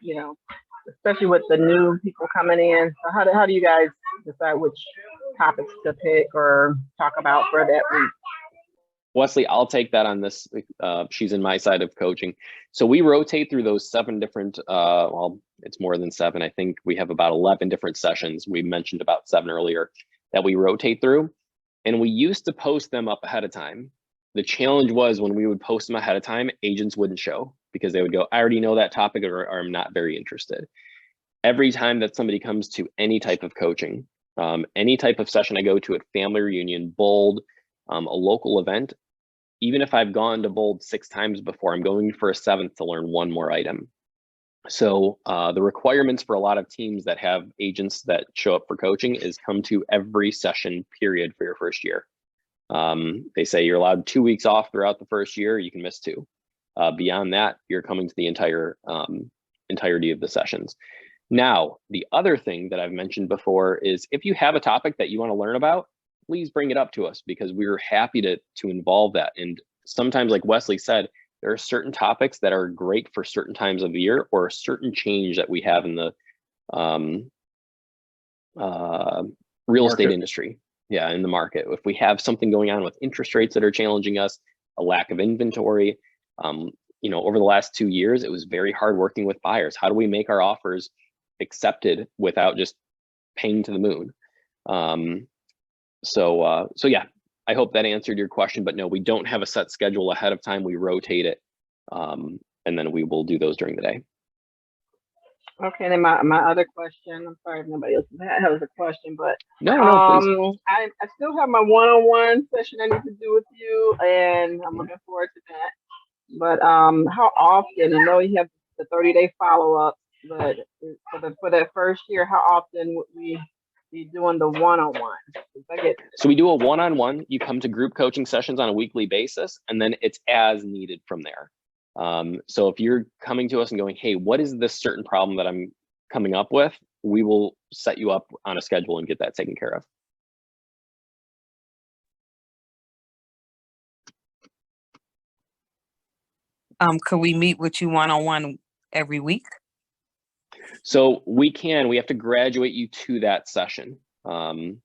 especially with the new people coming in. So how do you guys decide which topics to pick or talk about for that week? Wesley, I'll take that on this. She's in my side of coaching. So we rotate through those 7 different, well, it's more than 7. I think we have about 11 different sessions. We mentioned about 7 earlier that we rotate through, and we used to post them up ahead of time. The challenge was when we would post them ahead of time, agents wouldn't show because they would go, I already know that topic, or I'm not very interested. Every time that somebody comes to any type of coaching, any type of session I go to at family reunion, bold, a local event, even if I've gone to bold 6 times before, I'm going for a 7th to learn 1 more item. So the requirements for a lot of teams that have agents that show up for coaching is come to every session period for your first year. They say you're allowed 2 weeks off throughout the first year. You can miss 2. Beyond that, you're coming to the entirety of the sessions. Now, the other thing that I've mentioned before is if you have a topic that you want to learn about, please bring it up to us because we're happy to involve that. And sometimes, like Wesley said, there are certain topics that are great for certain times of the year or a certain change that we have in the real estate industry. Yeah, in the market. If we have something going on with interest rates that are challenging us, a lack of inventory, over the last 2 years, it was very hard working with buyers. How do we make our offers accepted without just paying to the moon? So yeah, I hope that answered your question, but no, we don't have a set schedule ahead of time. We rotate it, and then we will do those during the day. Okay, then my other question, I'm sorry if nobody else has a question, but no, please. I still have my one-on-one session I need to do with you, and I'm looking forward to that. But how often, I know you have the 30-day follow-up, but for that first year, how often would we be doing the one-on-one? So we do a one-on-one. You come to group coaching sessions on a weekly basis, and then it's as needed from there. So if you're coming to us and going, hey, what is this certain problem that I'm coming up with? We will set you up on a schedule and get that taken care of. Could we meet with you one-on-one every week? So we have to graduate you to that session. And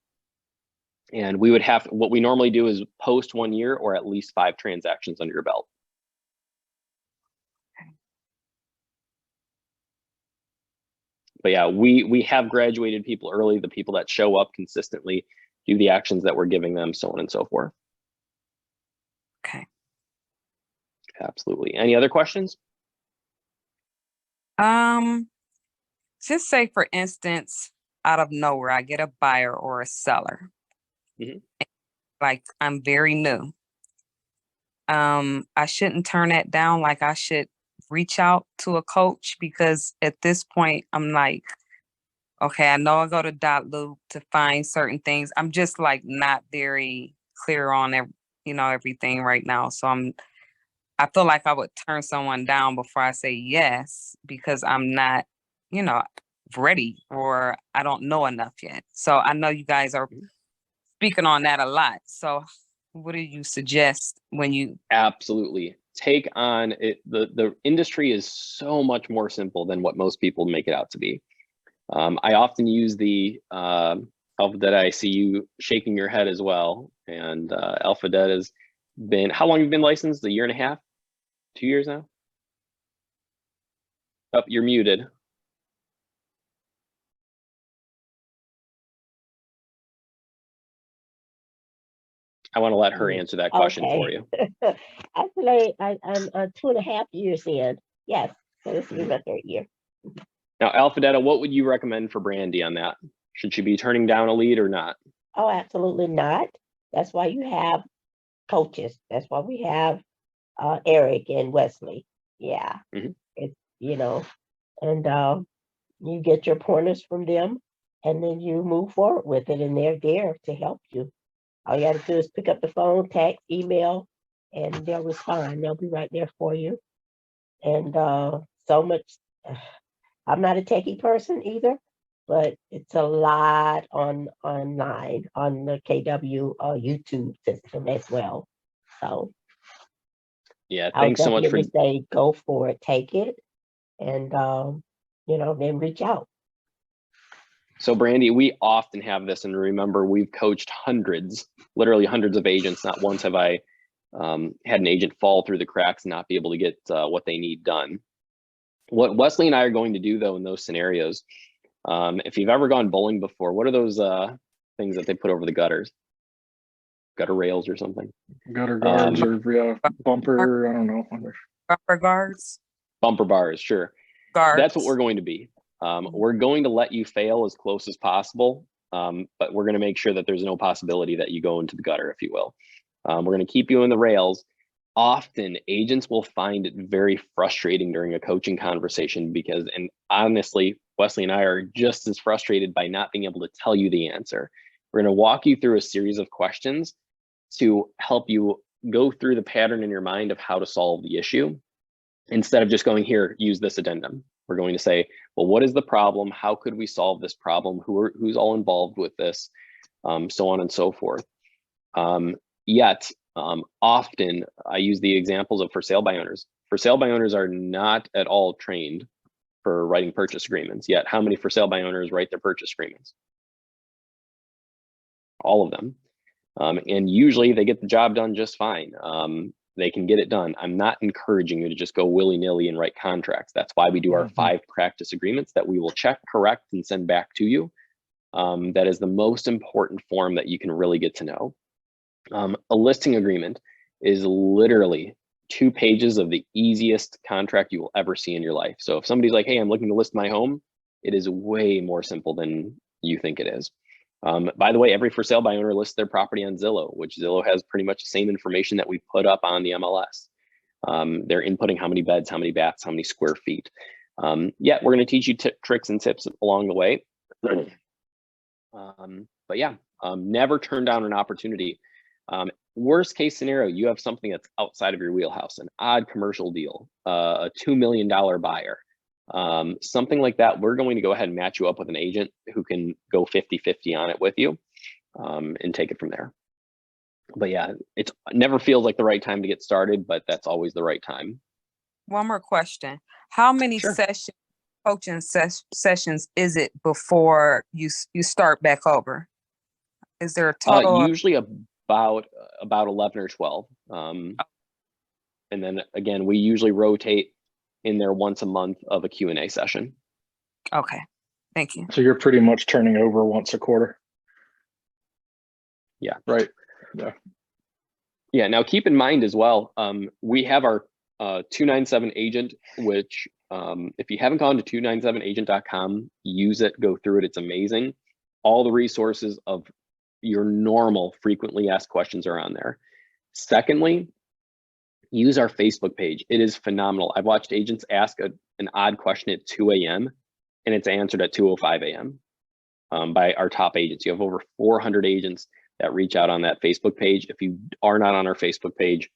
we would what we normally do is post 1 year or at least 5 transactions under your belt. But yeah, we have graduated people early, the people that show up consistently, do the actions that we're giving them, so on and so forth. Okay. Absolutely. Any other questions? Just say, for instance, out of nowhere, I get a buyer or a seller. Mm-hmm. Like, I'm very new. I shouldn't turn that down. Like I should reach out to a coach because at this point I'm like, okay, I know I go to Dot to find certain things. I'm just like not very clear on everything right now. So I feel like I would turn someone down before I say yes because I'm not, you know, ready or I don't know enough yet. So I know you guys are speaking on that a lot. So what do you suggest when you Absolutely. Take on it. The industry is so much more simple than what most people make it out to be. I often use the Alphadet. I see you shaking your head as well. And Alphadet has been, how long have you been licensed? A year and a half? 2 years now? Oh, you're muted. I want to let her answer that question for you. Actually, I'm 2.5 years in. Yes, so this will be my 3rd year. Now, Alphadetta, what would you recommend for Brandy on that? Should she be turning down a lead or not? Oh, absolutely not. That's why you have coaches. That's why we have Eric and Wesley. Yeah, it's and you get your pointers from them, and then you move forward with it, and they're there to help you. All you have to do is pick up the phone, text, email, and they'll respond. They'll be right there for you. And so much. I'm not a techie person either, but it's a lot online on the KW YouTube system as well. So yeah, I'll thanks so much for definitely say go for it, take it, and then reach out. So Brandy, we often have this, and remember, we've coached hundreds, literally hundreds of agents. Not once have I had an agent fall through the cracks and not be able to get what they need done. What Wesley and I are going to do though in those scenarios, if you've ever gone bowling before, what are those things that they put over the gutters? Gutter rails or something? Gutter guards or bumper, I don't know. bumper guards? Bumper bars, sure. Guards. That's what we're going to be. We're going to let you fail as close as possible, but we're going to make sure that there's no possibility that you go into the gutter, if you will. We're going to keep you in the rails. Often agents will find it very frustrating during a coaching conversation because, and honestly, Wesley and I are just as frustrated by not being able to tell you the answer. We're going to walk you through a series of questions to help you go through the pattern in your mind of how to solve the issue. Instead of just going, here, use this addendum. We're going to say, well, what is the problem? How could we solve this problem? Who's all involved with this? So on and so forth. Yet, often I use the examples of for sale by owners. For sale by owners are not at all trained for writing purchase agreements. Yet, how many for sale by owners write their purchase agreements? All of them. And usually they get the job done just fine. They can get it done. I'm not encouraging you to just go willy-nilly and write contracts. That's why we do our 5 practice agreements that we will check, correct, and send back to you. That is the most important form that you can really get to know. A listing agreement is literally 2 pages of the easiest contract you will ever see in your life. So if somebody's like, hey, I'm looking to list my home, it is way more simple than you think it is. By the way, every for sale by owner lists their property on Zillow, which Zillow has pretty much the same information that we put up on the MLS. They're inputting how many beds, how many baths, how many square feet. Yeah, we're going to teach you tricks and tips along the way. But yeah, never turn down an opportunity. Worst case scenario, you have something that's outside of your wheelhouse, an odd commercial deal, a $2 million buyer. Something like that, we're going to go ahead and match you up with an agent who can go 50-50 on it with you and take it from there. But yeah, it never feels like the right time to get started, but that's always the right time. One more question. How many coaching sessions is it before you start back over? Is there a total? Usually about 11 or 12. And then again, we usually rotate in there once a month of a Q&A session. Okay, thank you. So you're pretty much turning over once a quarter. Yeah. Right. Yeah. Yeah. Now keep in mind as well, we have our 297 agent, which if you haven't gone to 297agent.com, use it, go through it. It's amazing. All the resources of your normal frequently asked questions are on there. Secondly, use our Facebook page. It is phenomenal. I've watched agents ask an odd question at 2 a.m. and it's answered at 2:05 a.m. By our top agents. You have over 400 agents that reach out on that Facebook page. If you are not on our Facebook page,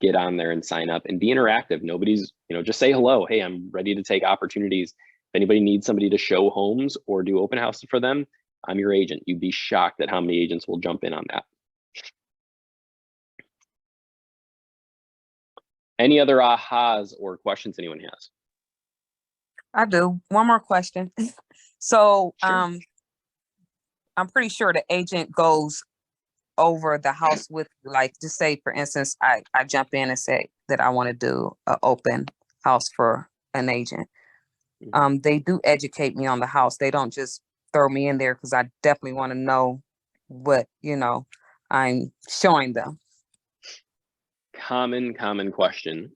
get on there and sign up and be interactive. Nobody's, just say hello. Hey, I'm ready to take opportunities. If anybody needs somebody to show homes or do open houses for them, I'm your agent. You'd be shocked at how many agents will jump in on that. Any other ahas or questions anyone has? I do. One more question. So, Sure. I'm pretty sure the agent goes over the house with, like, just say, for instance, I jump in and say that I want to do an open house for an agent. They do educate me on the house. They don't just throw me in there, because I definitely want to know what, I'm showing them. Common question.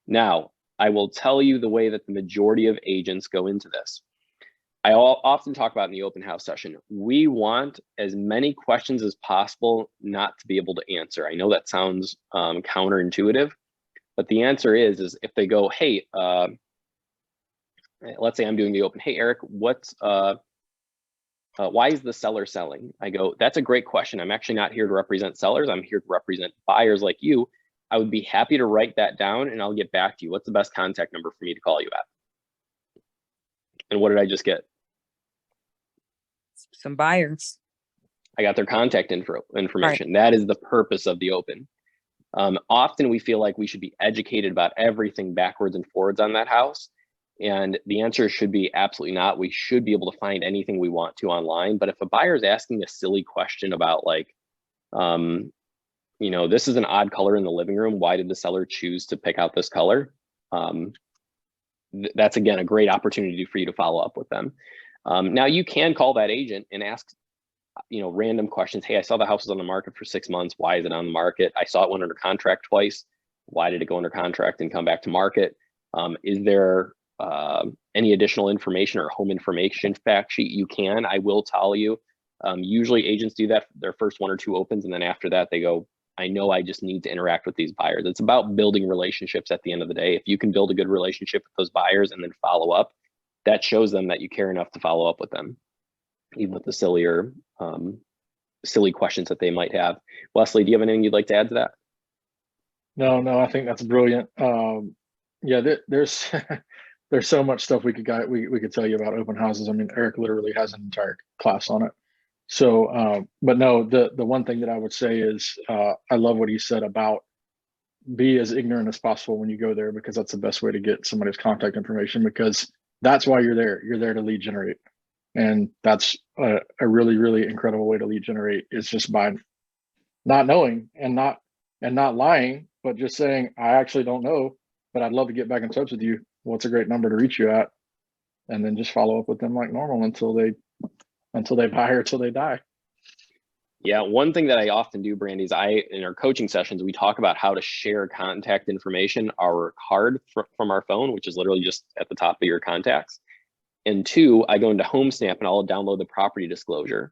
Now, I will tell you the way that the majority of agents go into this. I often talk about in the open house session, we want as many questions as possible not to be able to answer. I know that sounds counterintuitive, but the answer is if they go, hey, let's say I'm doing the open, hey, Eric, why is the seller selling? I go, that's a great question. I'm actually not here to represent sellers. I'm here to represent buyers like you. I would be happy to write that down and I'll get back to you. What's the best contact number for me to call you at? And what did I just get? Some buyers. I got their contact information. Right. That is the purpose of the open. Often we feel like we should be educated about everything backwards and forwards on that house. And the answer should be absolutely not. We should be able to find anything we want to online. But if a buyer is asking a silly question about like, this is an odd color in the living room, why did the seller choose to pick out this color? That's, again, a great opportunity for you to follow up with them. Now you can call that agent and ask, random questions. Hey, I saw the house was on the market for 6 months. Why is it on the market? I saw it went under contract twice. Why did it go under contract and come back to market? Is there any additional information or home information fact sheet? You can. I will tell you, usually agents do that their first 1 or 2 opens, and then after that they go, I know I just need to interact with these buyers. It's about building relationships at the end of the day. If you can build a good relationship with those buyers and then follow up, that shows them that you care enough to follow up with them, even with the silly questions that they might have. Wesley, do you have anything you'd like to add to that? No, I think that's brilliant. Yeah, there's there's so much stuff we could tell you about open houses. I mean, Eric literally has an entire class on it. So, but no, the one thing that I would say is, I love what he said about be as ignorant as possible when you go there, because that's the best way to get somebody's contact information, because that's why you're there. You're there to lead generate. And that's a really, really incredible way to lead generate, is just by not knowing and not lying, but just saying, I actually don't know, but I'd love to get back in touch with you. What's a great number to reach you at? And then just follow up with them like normal until they buy or until they die. Yeah, one thing that I often do, Brandy, is in our coaching sessions, we talk about how to share contact information, our card from our phone, which is literally just at the top of your contacts. And 2, I go into HomeSnap and I'll download the property disclosure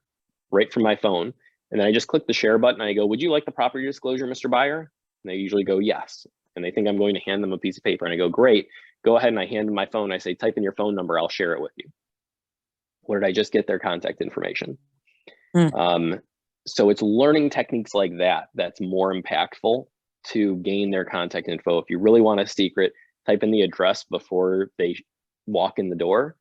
right from my phone. And then I just click the share button and I go, would you like the property disclosure, Mr. Buyer? And they usually go, yes. And they think I'm going to hand them a piece of paper. And I go, great, go ahead. And I hand them my phone. I say, type in your phone number. I'll share it with you. What did I just get? Their contact information. So it's learning techniques like that that's more impactful to gain their contact info. If you really want a secret, type in the address before they walk in the door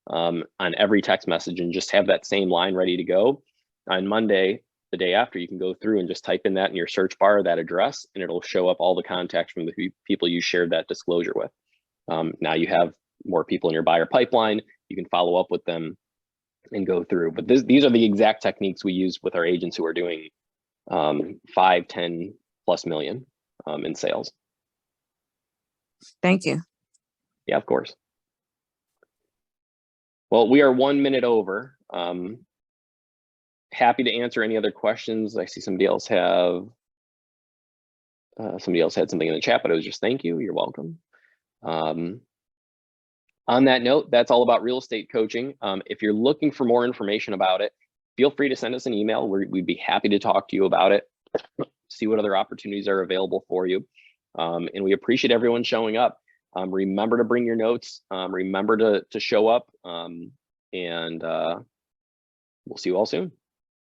on every text message, and just have that same line ready to go. On Monday, the day after, you can go through and just type in that in your search bar, that address, and it'll show up all the contacts from the people you shared that disclosure with. Now you have more people in your buyer pipeline. You can follow up with them and go through. But these are the exact techniques we use with our agents who are doing 5, 10 plus million in sales. Thank you. Yeah, of course. Well, we are 1 minute over. Happy to answer any other questions. I see somebody else had something in the chat, but it was just thank you. You're welcome. On that note, that's all about real estate coaching. If you're looking for more information about it, feel free to send us an email. We'd be happy to talk to you about it, see what other opportunities are available for you. And we appreciate everyone showing up. Remember to bring your notes. Remember to show up. And we'll see you all soon.